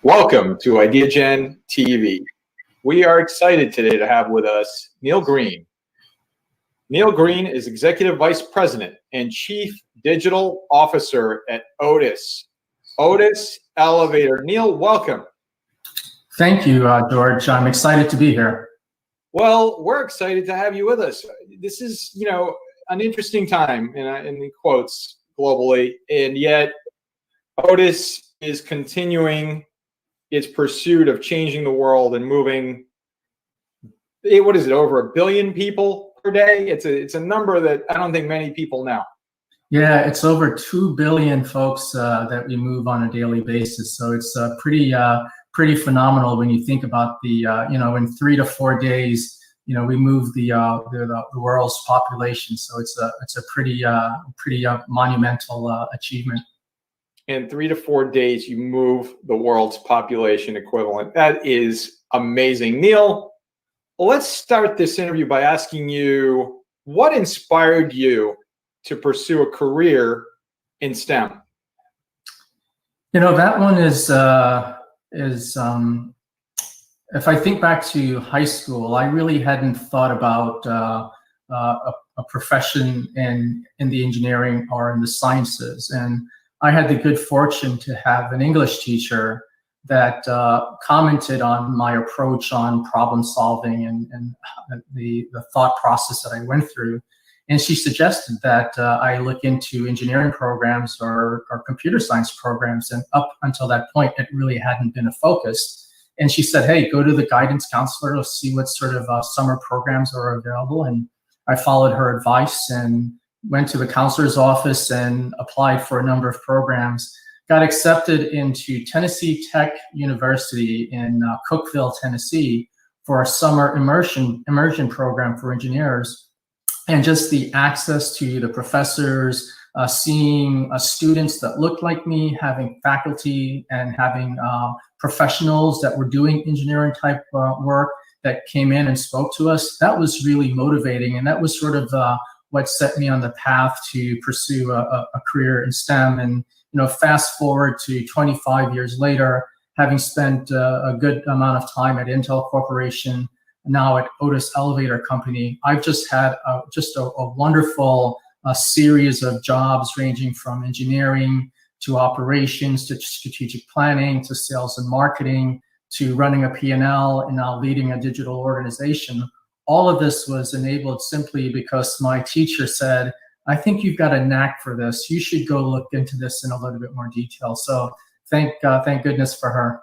Welcome to Ideagen TV. We are excited today to have with us Neil Green. Neil Green is Executive Vice President and Chief Digital Officer at Otis. Otis Elevator. Neil, welcome. Thank you, George. I'm excited to be here. Well, we're excited to have you with us. This is, an interesting time in the quotes globally, and yet Otis is continuing its pursuit of changing the world and moving, what is it, over 1 billion people per day? It's a number that I don't think many people know. Yeah, it's over 2 billion folks that we move on a daily basis. So it's pretty phenomenal when you think about the, in 3 to 4 days, we move the world's population. So it's a pretty monumental achievement. In 3 to 4 days, you move the world's population equivalent. That is amazing. Neil, let's start this interview by asking you, what inspired you to pursue a career in STEM? That one is if I think back to high school, I really hadn't thought about a profession in the engineering or in the sciences. And I had the good fortune to have an English teacher that commented on my approach on problem solving and the thought process that I went through. And she suggested that I look into engineering programs or computer science programs. And up until that point, it really hadn't been a focus. And she said, hey, go to the guidance counselor to see what sort of summer programs are available. And I followed her advice and went to the counselor's office and applied for a number of programs, got accepted into Tennessee Tech University in Cookeville, Tennessee for a summer immersion program for engineers. And just the access to the professors, seeing students that looked like me, having faculty and having professionals that were doing engineering type work that came in and spoke to us, that was really motivating. And that was sort of what set me on the path to pursue a career in STEM. And fast forward to 25 years later, having spent a good amount of time at Intel Corporation, now at Otis Elevator Company, I've just had a wonderful series of jobs ranging from engineering to operations to strategic planning to sales and marketing to running a P&L and now leading a digital organization. All of this was enabled simply because my teacher said, I think you've got a knack for this. You should go look into this in a little bit more detail. So thank goodness for her.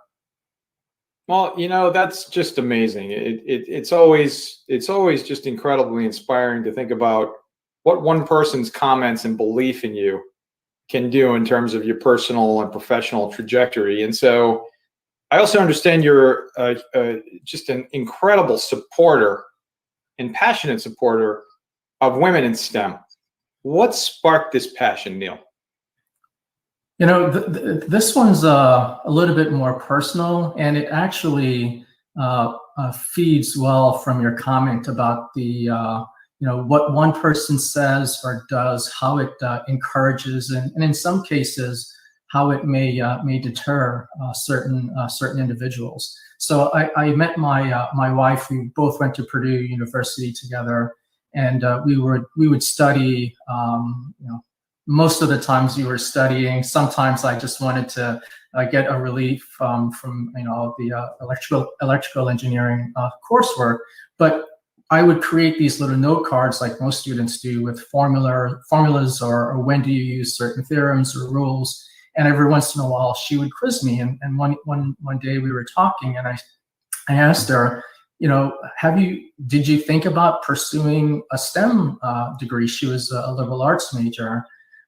Well, that's just amazing. It's always just incredibly inspiring to think about what one person's comments and belief in you can do in terms of your personal and professional trajectory. And so I also understand you're just an incredible supporter and passionate supporter of women in STEM. What sparked this passion, Neil? This one's a little bit more personal, and it actually feeds well from your comment about the what one person says or does, how it encourages, and in some cases, how it may deter certain individuals. So I met my wife. We both went to Purdue University together, and we would study. Most of the times we were studying. Sometimes I just wanted to get a relief from the electrical engineering coursework. But I would create these little note cards like most students do with formulas or when do you use certain theorems or rules. And every once in a while she would quiz me. And one day we were talking and I asked her, did you think about pursuing a STEM degree? She was a liberal arts major.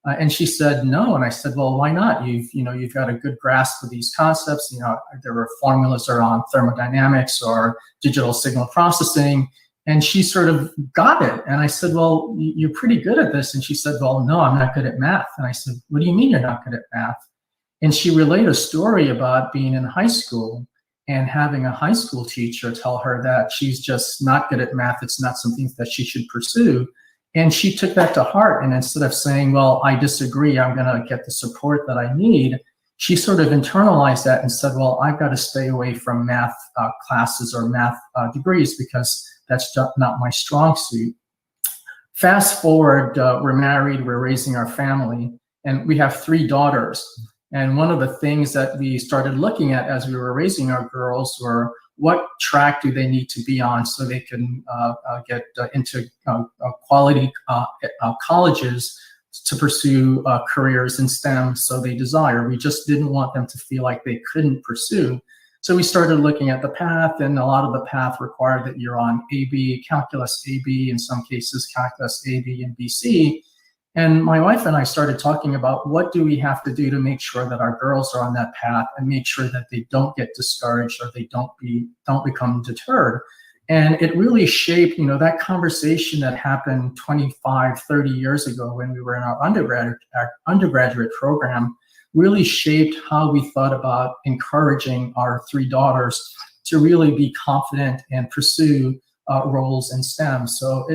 And she said no, and I said, well, why not? You've got a good grasp of these concepts. There were formulas around thermodynamics or digital signal processing, and she sort of got it. And I said, well, you're pretty good at this. And she said, well, no, I'm not good at math. And I said, what do you mean you're not good at math? And she relayed a story about being in high school and having a high school teacher tell her that she's just not good at math. It's not something that she should pursue. And she took that to heart. And instead of saying, well, I disagree, I'm going to get the support that I need, she sort of internalized that and said, well, I've got to stay away from math classes or math degrees because that's not my strong suit. Fast forward, we're married, we're raising our family, and we have 3 daughters. And one of the things that we started looking at as we were raising our girls were what track do they need to be on so they can get into quality colleges to pursue careers in STEM so they desire. We just didn't want them to feel like they couldn't pursue. So we started looking at the path, and a lot of the path required that you're on AB, calculus AB, in some cases calculus AB and BC. And my wife and I started talking about what do we have to do to make sure that our girls are on that path and make sure that they don't get discouraged or they don't become deterred. And it really shaped, that conversation that happened 25, 30 years ago when we were in our undergraduate program really shaped how we thought about encouraging our 3 daughters to really be confident and pursue roles in STEM. So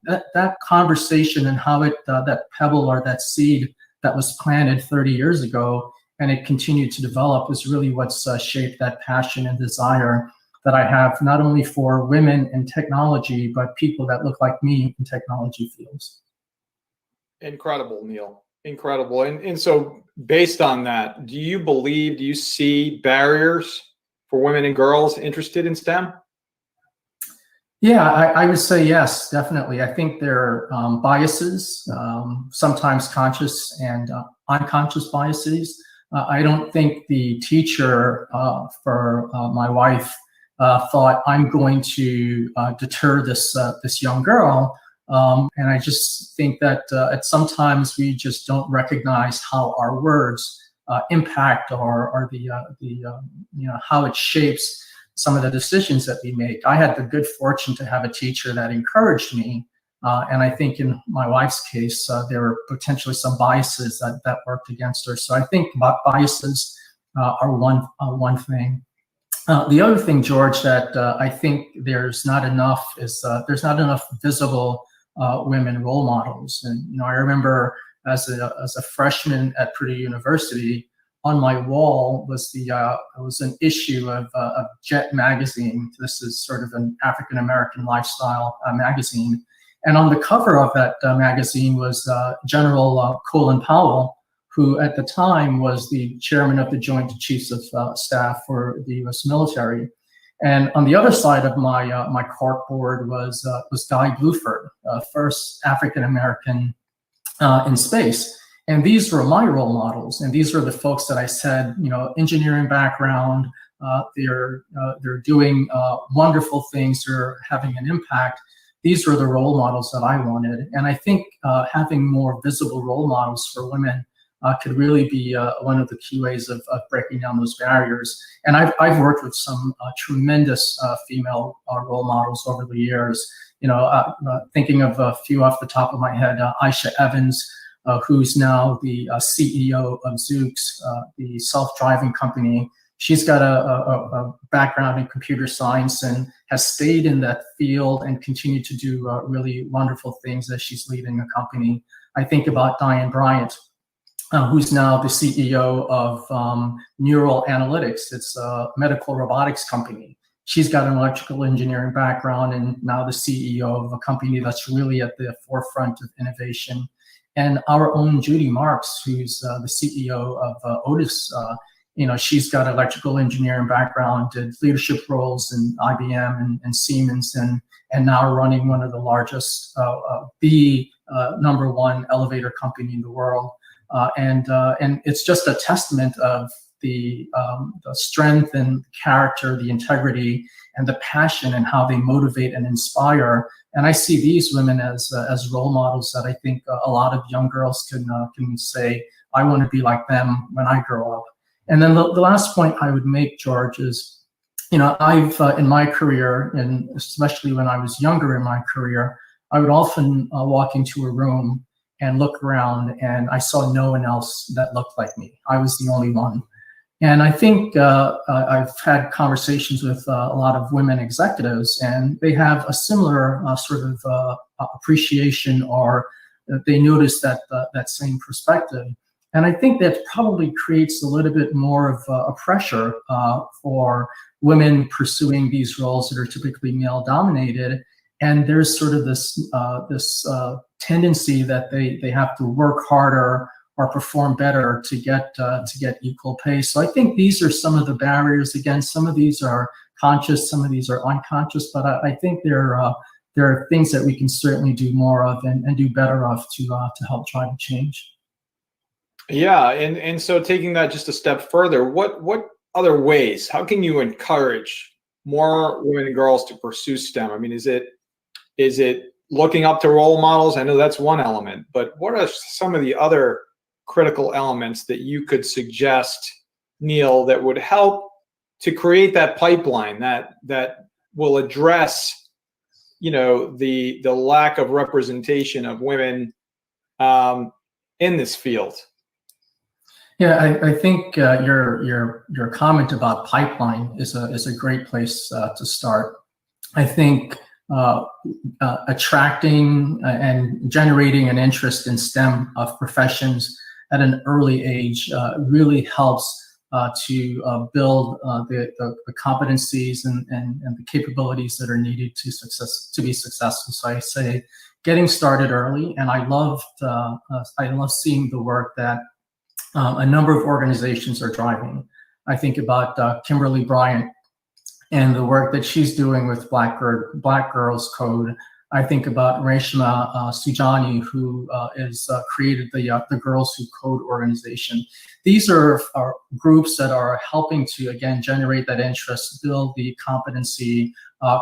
that conversation and how that pebble or that seed that was planted 30 years ago and it continued to develop is really what's shaped that passion and desire that I have, not only for women in technology, but people that look like me in technology fields. Incredible, Neil. Incredible. And so based on that, do you see barriers for women and girls interested in STEM? Yeah, I would say yes, definitely. I think there are biases, sometimes conscious and unconscious biases. I don't think the teacher for my wife thought, I'm going to deter this young girl. And I just think that sometimes we just don't recognize how our words impact or how it shapes some of the decisions that we make. I had the good fortune to have a teacher that encouraged me. And I think in my wife's case, there were potentially some biases that worked against her. So I think biases are one thing. The other thing, George, that I think there's not enough visible women role models. And I remember as a freshman at Purdue University, on my wall was an issue of Jet magazine. This is sort of an African American lifestyle magazine, and on the cover of that magazine was General Colin Powell, who at the time was the chairman of the Joint Chiefs of Staff for the U.S. military. And on the other side of my corkboard was Guy Bluford, first African American in space. And these were my role models, and these were the folks that I said, engineering background, they're doing wonderful things, they're having an impact. These were the role models that I wanted, and I think having more visible role models for women could really be one of the key ways of breaking down those barriers. And I've worked with some tremendous female role models over the years. Thinking of a few off the top of my head, Aisha Evans, who's now the CEO of Zoox, the self-driving company. She's got a background in computer science and has stayed in that field and continued to do really wonderful things as she's leading a company. I think about Diane Bryant, who's now the CEO of Neural Analytics. It's a medical robotics company. She's got an electrical engineering background and now the CEO of a company that's really at the forefront of innovation. And our own Judy Marks, who's the CEO of Otis, she's got an electrical engineering background, did leadership roles in IBM and Siemens, and now running one of the largest, number one elevator company in the world. And it's just a testament of the strength and character, the integrity, and the passion, and how they motivate and inspire. And I see these women as role models that I think a lot of young girls can say, I want to be like them when I grow up. And then the last point I would make, George, is, I've in my career, and especially when I was younger in my career, I would often walk into a room and look around, and I saw no one else that looked like me. I was the only one. And I think I've had conversations with a lot of women executives, and they have a similar sort of appreciation, or they notice that same perspective. And I think that probably creates a little bit more of a pressure for women pursuing these roles that are typically male dominated. And there's sort of this tendency that they have to work harder or perform better to get equal pay. So I think these are some of the barriers. Again, some of these are conscious, some of these are unconscious, but I think there are things that we can certainly do more of and do better of to help drive change. Yeah, and so taking that just a step further, what other ways? How can you encourage more women and girls to pursue STEM? I mean, is it looking up to role models? I know that's one element, but what are some of the other critical elements that you could suggest, Neil, that would help to create that pipeline that will address, the lack of representation of women in this field? Yeah, I think your comment about pipeline is a great place to start. I think attracting and generating an interest in STEM of professions at an early age really helps to build the competencies and the capabilities that are needed to be successful. So I say getting started early, and I love seeing the work that a number of organizations are driving. I think about Kimberly Bryant and the work that she's doing with Black Girls Code. I think about Reshma Sujani, who is created the Girls Who Code organization. These are groups that are helping to, again, generate that interest, build the competency,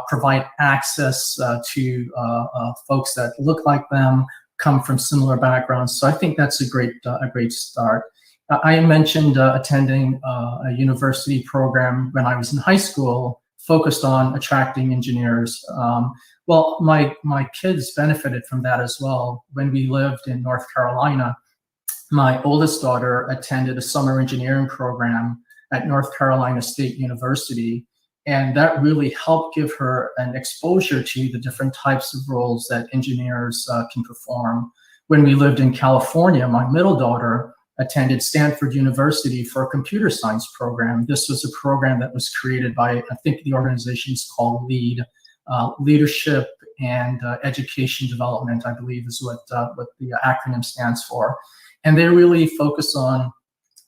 provide access to folks that look like them, come from similar backgrounds. So I think that's a great start. I mentioned attending a university program when I was in high school focused on attracting engineers. Well, my kids benefited from that as well. When we lived in North Carolina, my oldest daughter attended a summer engineering program at North Carolina State University, and that really helped give her an exposure to the different types of roles that engineers can perform. When we lived in California, my middle daughter attended Stanford University for a computer science program. This was a program that was created by, I think the organization is called LEAD, Leadership and Education Development, I believe is what the acronym stands for. And they really focus on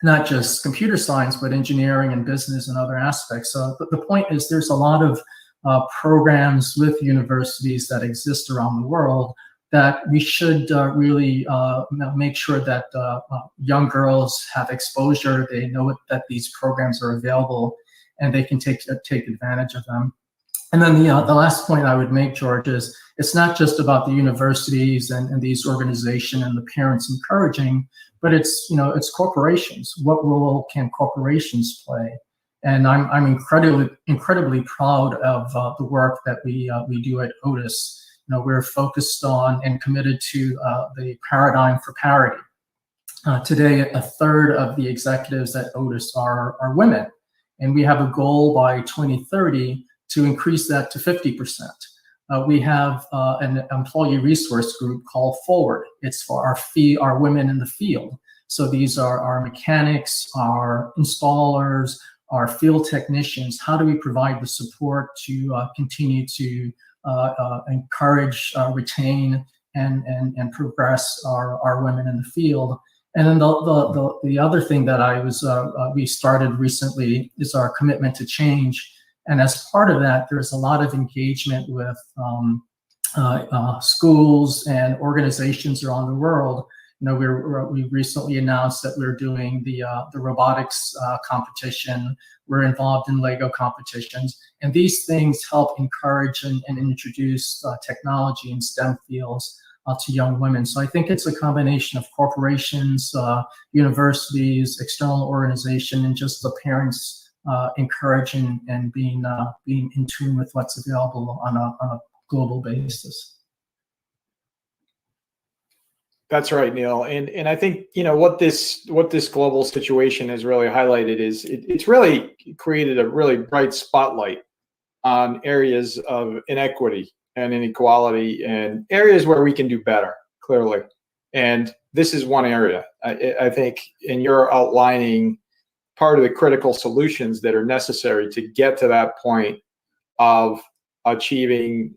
not just computer science, but engineering and business and other aspects. So the point is there's a lot of programs with universities that exist around the world that we should really make sure that young girls have exposure. They know that these programs are available and they can take advantage of them. And then the last point I would make, George, is it's not just about the universities and these organizations and the parents encouraging, but it's corporations. What role can corporations play? And I'm incredibly proud of the work that we do at Otis. We're focused on and committed to the paradigm for parity. Today, a third of the executives at Otis are women, and we have a goal by 2030 to increase that to 50%. We have an employee resource group called Forward. It's for our women in the field. So these are our mechanics, our installers, our field technicians. How do we provide the support to continue to encourage, retain, and progress our women in the field? And then the other thing that we started recently is our commitment to change. And as part of that, there's a lot of engagement with schools and organizations around the world. We recently announced that we're doing the robotics competition. We're involved in Lego competitions, and these things help encourage and introduce technology and STEM fields to young women. So I think it's a combination of corporations, universities, external organization, and just the parents encouraging and being in tune with what's available on a global basis. That's right, Neil. And I think, what this global situation has really highlighted is it's really created a really bright spotlight on areas of inequity and inequality and areas where we can do better, clearly. And this is one area. I think, and you're outlining part of the critical solutions that are necessary to get to that point of achieving,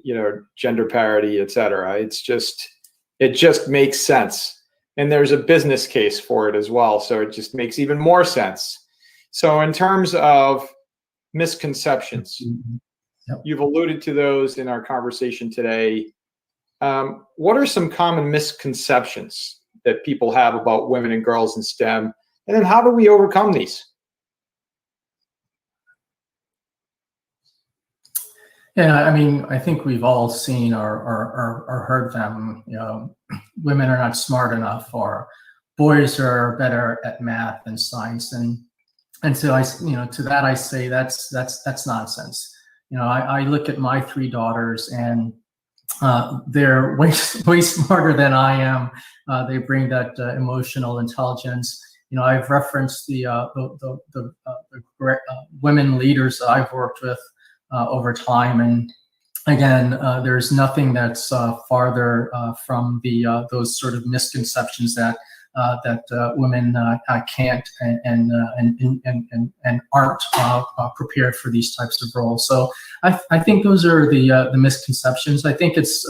gender parity, et cetera. It just makes sense. And there's a business case for it as well. So it just makes even more sense. So in terms of misconceptions, Yep. you've alluded to those in our conversation today. What are some common misconceptions that people have about women and girls in STEM? And then how do we overcome these? Yeah, I mean, I think we've all seen or heard them. Women are not smart enough, or boys are better at math and science, and so to that I say that's nonsense. I look at my three daughters, and they're way smarter than I am. They bring that emotional intelligence. I've referenced the women leaders that I've worked with over time, and again, there's nothing that's farther from those sort of misconceptions that women can't and aren't prepared for these types of roles. So I think those are the misconceptions. I think it's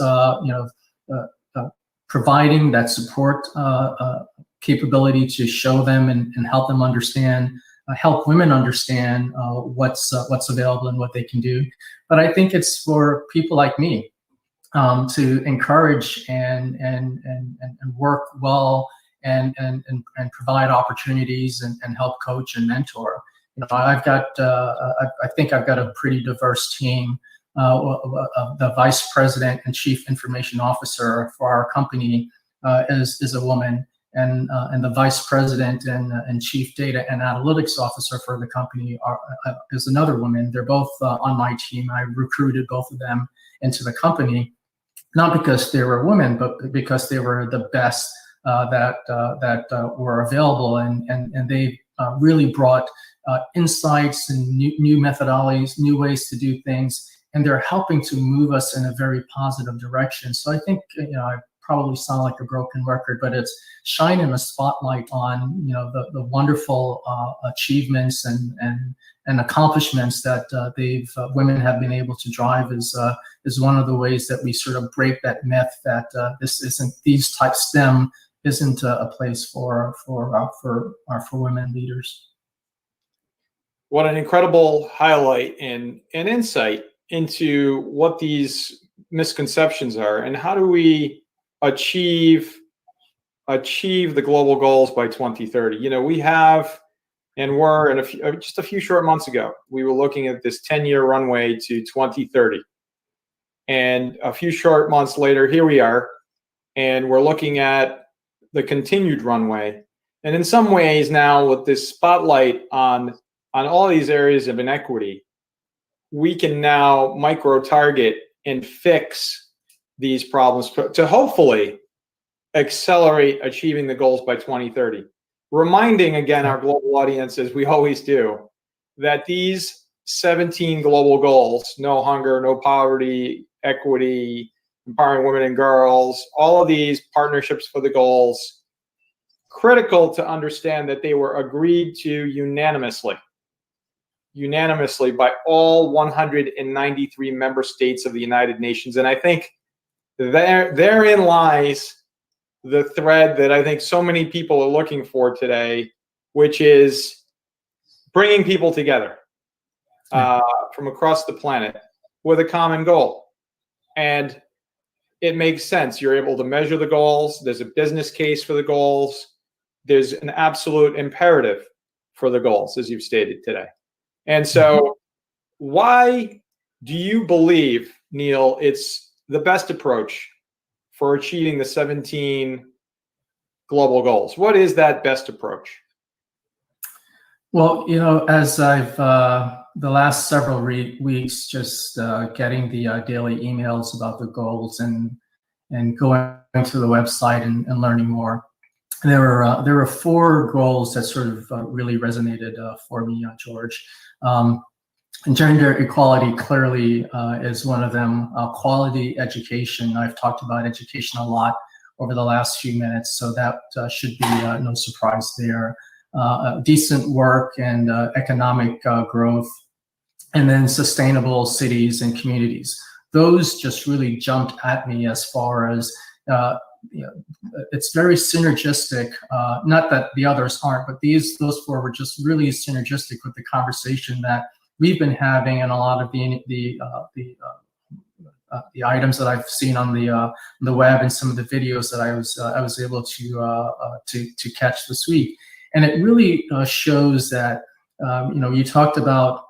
providing that support capability to show them and help them understand. Help women understand what's available and what they can do. But I think it's for people like me to encourage and work well and provide opportunities and help coach and mentor. I've got I think I've got a pretty diverse team. The vice president and chief information officer for our company is a woman. And the vice president and chief data and analytics officer for the company is another woman. They're both on my team. I recruited both of them into the company, not because they were women, but because they were the best that were available, and they really brought insights and new methodologies, new ways to do things, and they're helping to move us in a very positive direction. So I think I probably sound like a broken record, but it's shining a spotlight on the wonderful achievements and accomplishments that women have been able to drive is one of the ways that we sort of break that myth that these type STEM isn't a place for women leaders. What an incredible highlight and insight into what these misconceptions are, and how do we achieve the global goals by 2030. We have, and we're in just a few short months ago, we were looking at this 10-year runway to 2030, and a few short months later, here we are, and we're looking at the continued runway. And in some ways now, with this spotlight on all these areas of inequity, we can now micro target and fix these problems to hopefully accelerate achieving the goals by 2030. Reminding again our global audience, as we always do, that these 17 global goals, no hunger, no poverty, equity, empowering women and girls, all of these partnerships for the goals, critical to understand that they were agreed to unanimously by all 193 member states of the United Nations. And I think therein lies the thread that I think so many people are looking for today, which is bringing people together from across the planet with a common goal. And it makes sense. You're able to measure the goals. There's a business case for the goals. There's an absolute imperative for the goals, as you've stated today. And so why do you believe, Neil, it's the best approach for achieving the 17 global goals? What is that best approach? Well, as I've the last several weeks just getting the daily emails about the goals and going to the website and learning more, there were 4 goals that sort of really resonated for me, George. Gender equality clearly is one of them. Quality education. I've talked about education a lot over the last few minutes, so that should be no surprise there. Decent work and economic growth, and then sustainable cities and communities. Those just really jumped at me as far as, it's very synergistic. Not that the others aren't, but those four were just really synergistic with the conversation that we've been having, and a lot of the items that I've seen on the web, and some of the videos that I was able to catch this week. And it really shows that, you talked about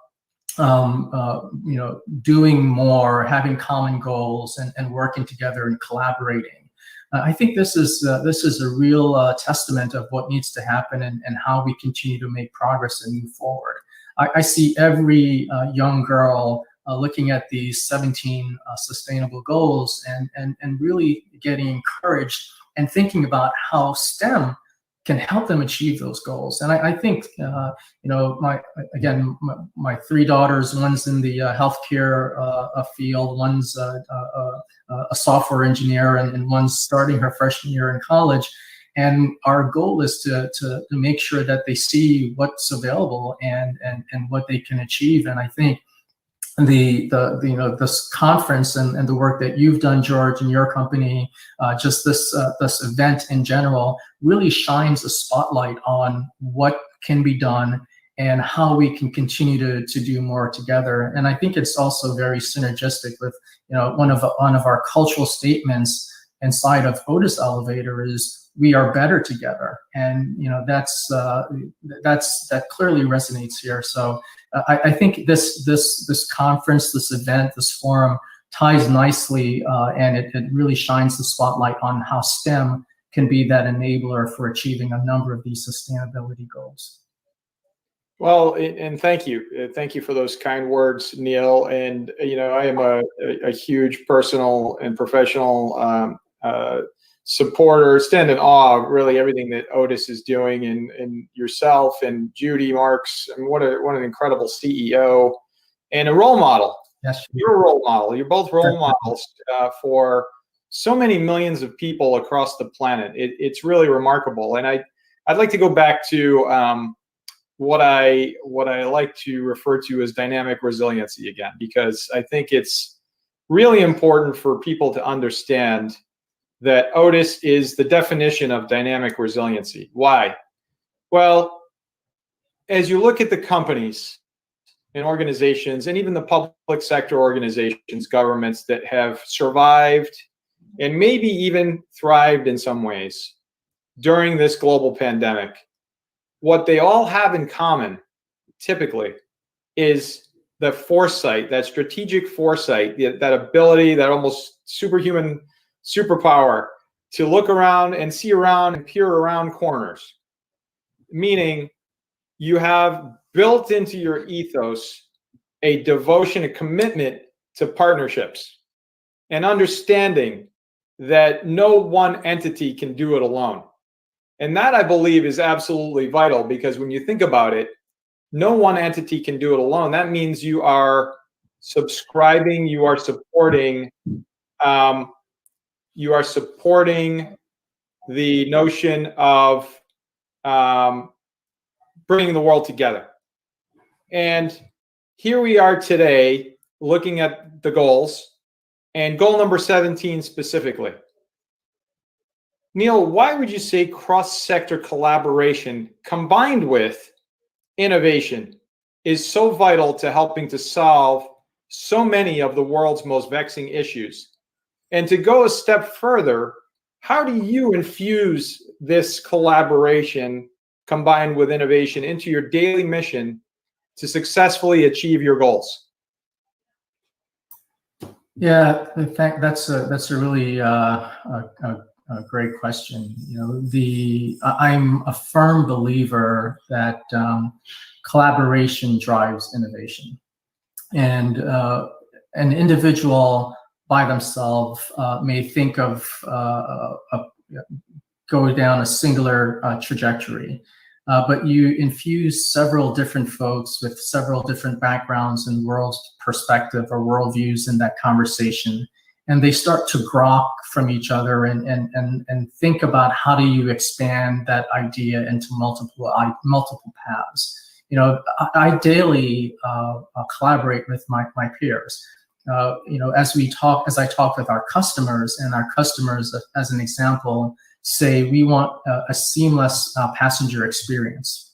doing more, having common goals, and working together and collaborating. I think this is a real testament of what needs to happen, and how we continue to make progress and move forward. I see every young girl looking at these 17 sustainable goals, and really getting encouraged and thinking about how STEM can help them achieve those goals. And I think, my three daughters, one's in the healthcare field, one's a software engineer, and one's starting her freshman year in college. And our goal is to make sure that they see what's available and what they can achieve. And I think this conference and the work that you've done, George, and your company, just this event in general, really shines a spotlight on what can be done and how we can continue to do more together. And I think it's also very synergistic with, one of our cultural statements inside of Otis Elevator is, we are better together. And that clearly resonates here. So I think this conference, this event, this forum ties nicely, and it really shines the spotlight on how STEM can be that enabler for achieving a number of these sustainability goals. Well, and thank you. Thank you for those kind words, Neil. And, I am a huge personal and professional supporter, stand in awe of really everything that Otis is doing, and yourself and Judy Marks. I mean, what an incredible CEO and a role model. Yes, you're a role model. You're both role models for so many millions of people across the planet. It's really remarkable. And I'd like to go back to what I like to refer to as dynamic resiliency again, because I think it's really important for people to understand that Otis is the definition of dynamic resiliency. Why? Well, as you look at the companies and organizations, and even the public sector organizations, governments that have survived and maybe even thrived in some ways during this global pandemic, what they all have in common, typically, is the foresight, that strategic foresight, that ability, that almost superhuman superpower to look around and see around and peer around corners. Meaning, you have built into your ethos a devotion, a commitment to partnerships, and understanding that no one entity can do it alone. And that, I believe, is absolutely vital, because when you think about it, no one entity can do it alone. That means you are subscribing, you are supporting the notion of bringing the world together. And here we are today looking at the goals, and goal number 17 specifically. Neil, why would you say cross-sector collaboration combined with innovation is so vital to helping to solve so many of the world's most vexing issues? And to go a step further, how do you infuse this collaboration combined with innovation into your daily mission to successfully achieve your goals? Yeah, in fact, that's a really a great question. I'm a firm believer that collaboration drives innovation, and an individual by themselves may think of go down a singular trajectory, but you infuse several different folks with several different backgrounds and world perspective or worldviews in that conversation, and they start to grok from each other and think about how do you expand that idea into multiple paths. I daily collaborate with my peers. As I talk with our customers, and our customers, as an example, say we want a seamless passenger experience.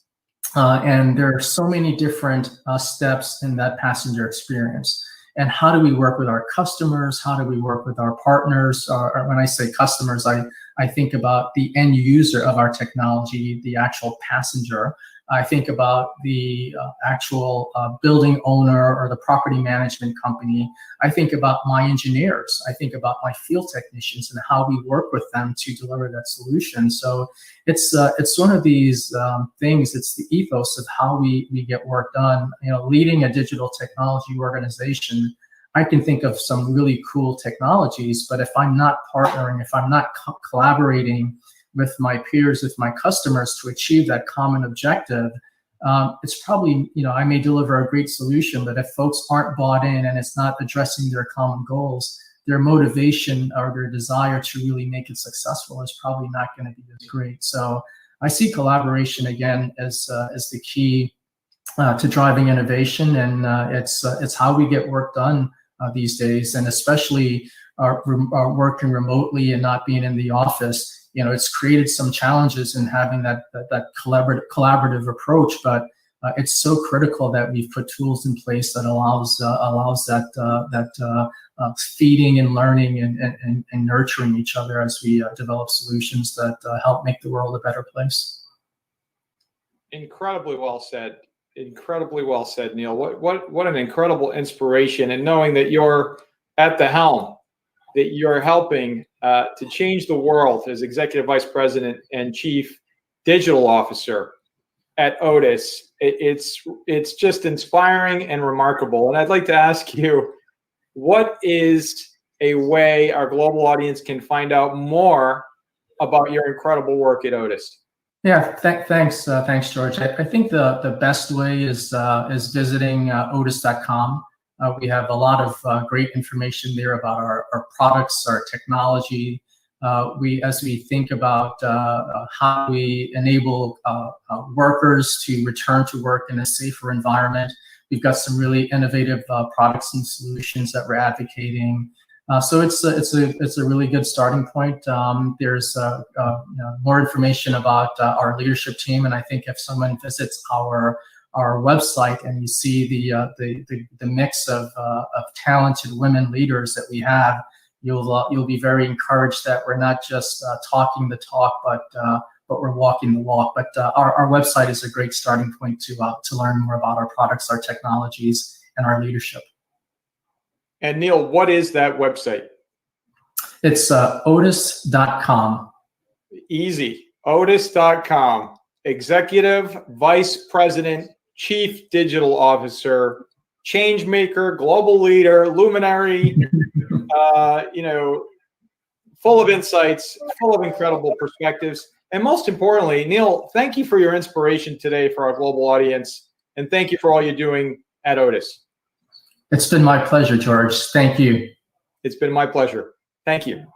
And there are so many different steps in that passenger experience. And how do we work with our customers? How do we work with our partners? Or when I say customers, I think about the end user of our technology, the actual passenger. I think about the actual building owner or the property management company. I think about my engineers. I think about my field technicians and how we work with them to deliver that solution. So it's one of these things. It's the ethos of how we get work done. Leading a digital technology organization, I can think of some really cool technologies, but if I'm not partnering, if I'm not collaborating with my peers, with my customers to achieve that common objective, it's probably, I may deliver a great solution, but if folks aren't bought in and it's not addressing their common goals, their motivation or their desire to really make it successful is probably not going to be as great. So I see collaboration again as the key to driving innovation, and it's how we get work done these days, and especially working remotely and not being in the office. It's created some challenges in having that collaborative approach, but it's so critical that we've put tools in place that allows that feeding and learning and nurturing each other as we develop solutions that help make the world a better place. Incredibly well said. Incredibly well said, Neil. What an incredible inspiration, and knowing that you're at the helm, that you're helping to change the world as Executive Vice President and Chief Digital Officer at Otis. It's just inspiring and remarkable. And I'd like to ask you, what is a way our global audience can find out more about your incredible work at Otis? Yeah, thanks, George. I think the best way is visiting otis.com. We have a lot of great information there about our products, our technology. As we think about how we enable workers to return to work in a safer environment, we've got some really innovative products and solutions that we're advocating. So it's a really good starting point. There's more information about our leadership team, and I think if someone visits our website and you see the mix of talented women leaders that we have, you'll be very encouraged that we're not just talking the talk, but we're walking the walk. But our website is a great starting point to learn more about our products, our technologies, and our leadership. And Neil, what is that website? It's otis.com. Easy. Otis.com. Executive Vice President, Chief Digital Officer, change maker, global leader, luminary, full of insights, full of incredible perspectives. And most importantly, Neil, thank you for your inspiration today for our global audience. And thank you for all you're doing at Otis. It's been my pleasure, George. Thank you. It's been my pleasure. Thank you.